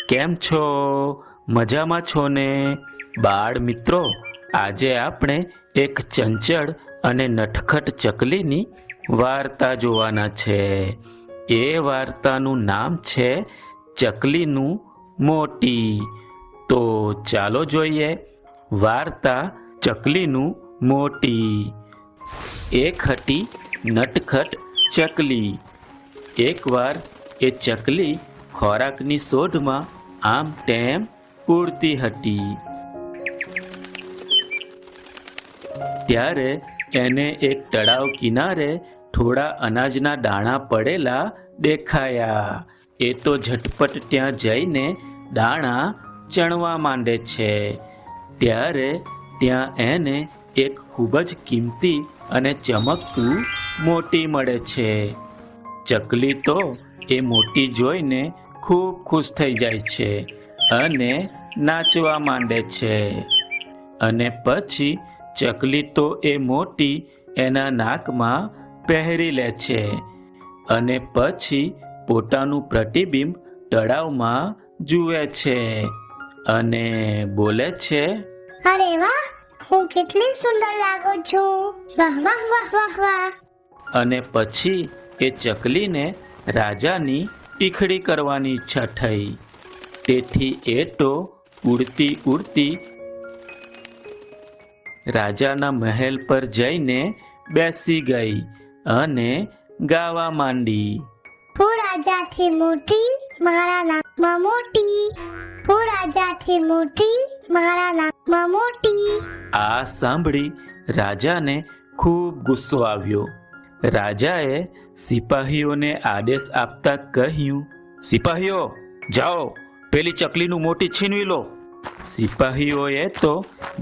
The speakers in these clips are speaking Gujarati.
કેમ છો? મજામાં છો ને? બાળ મિત્રો, આજે આપણે એક ચંચળ અને નટખટ ચકલીની વાર્તા જોવાના છે. એ વાર્તાનું નામ છે ચકલીનું મોટી. તો ચાલો જોઈએ વાર્તા ચકલીનું મોટી. એક હતી નટખટ ચકલી. એકવાર એ ચકલી ખોરાકની શોધમાં આમ તેમ ઉડતી હતી. ત્યારે એને એક તળાવ કિનારે થોડા અનાજના દાણા પડેલા દેખાયા. એ તો ઝટપટ ત્યાં જઈને દાણા ચણવા માંડે છે. ત્યારે ત્યાં એને એક ખૂબ જ કિંમતી અને ચમકતું મોતી મળે છે. ચકલી તો એ મોતી જોઈને ખૂબ ખુશ થઈ જાય છે અને નાચવા માંડે છે. અને પછી ચકલી તો એ મોતી એના નાકમાં પહેરી લે છે અને પછી પોતાનું પ્રતિબિંબ તળાવમાં જુએ છે અને બોલે છે, અરે વાહ, હું કેટલી સુંદર લાગુ છું. વાહ વાહ વાહ વાહ વાહ. અને પછી એ ચકલીને રાજાની ટીખડી કરવાની ઈચ્છા થઈ. તેથી એ તો ઉડતી ઉડતી રાજાના મહેલ પર જઈને બેસી ગઈ અને ગાવા માંડી. હું રાજાથી મોટી, મારા નાકમાં મોટી. હું રાજાથી મોટી, મારા નાકમાં મોટી. આ સાંભળી રાજાને ખૂબ ગુસ્સો આવ્યો. રાજાએ સિપાહીઓને આદેશ આપતા કહ્યું, સિપાહીઓ, જાઓ, પેલી ચકલીનું મોતી છીનવી લો. સિપાહીઓએ તો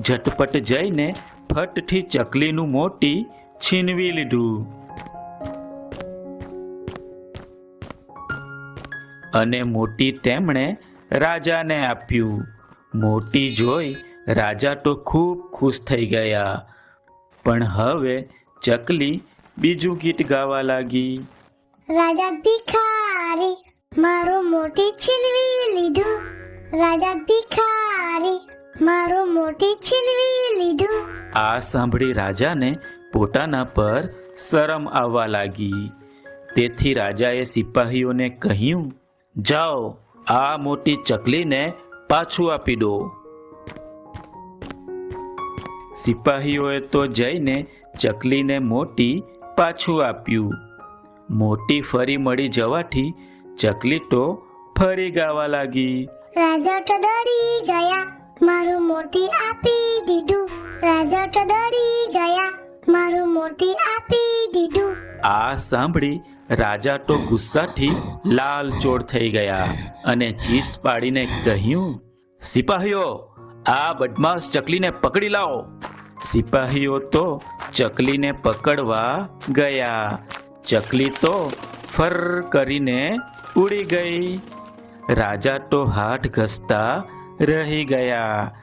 ઝટપટ જઈને ફટથી ચકલીનું મોતી છીનવી લીધું. અને મોતી તેમણે રાજાને આપ્યું. મોતી જોઈ રાજા તો ખૂબ ખુશ થઈ ગયા. પણ હવે ચકલી બીજું ગીત ગાવા લાગી. રાજા ભિખારી, મારું મોતી છીનવી લીધું. રાજા ભિખારી, મારું મોતી છીનવી લીધું. આ સાંભળી રાજાને પોતાના પર શરમ આવવા લાગી. તેથી રાજાએ સિપાહીઓને કહ્યું, જાઓ, આ મોટી ચકલીને પાછું આપી દો. સિપાહીઓએ તો જઈને ચકલીને મોતી પાછું આપ્યું. મોતી ફરી મળી જવાથી ચકલી તો ફરી ગાવા લાગી. રાજા તો ડરી ગયા, મારું મોતી આપી દીધું. રાજા તો ડરી ગયા, મારું મોતી આપી દીધું. આ સાંભળી રાજા તો ગુસ્સાથી લાલચોળ થઈ ગયા અને ચીસ પાડીને કહ્યું, સિપાહીઓ, આ બદમાશ ચકલીને પકડી લાવો. સિપાહીઓ તો ચકલીને પકડવા ગયા. ચકલી તો ફર કરીને ઉડી ગઈ. રાજા તો હાથ ઘસતા રહી ગયા.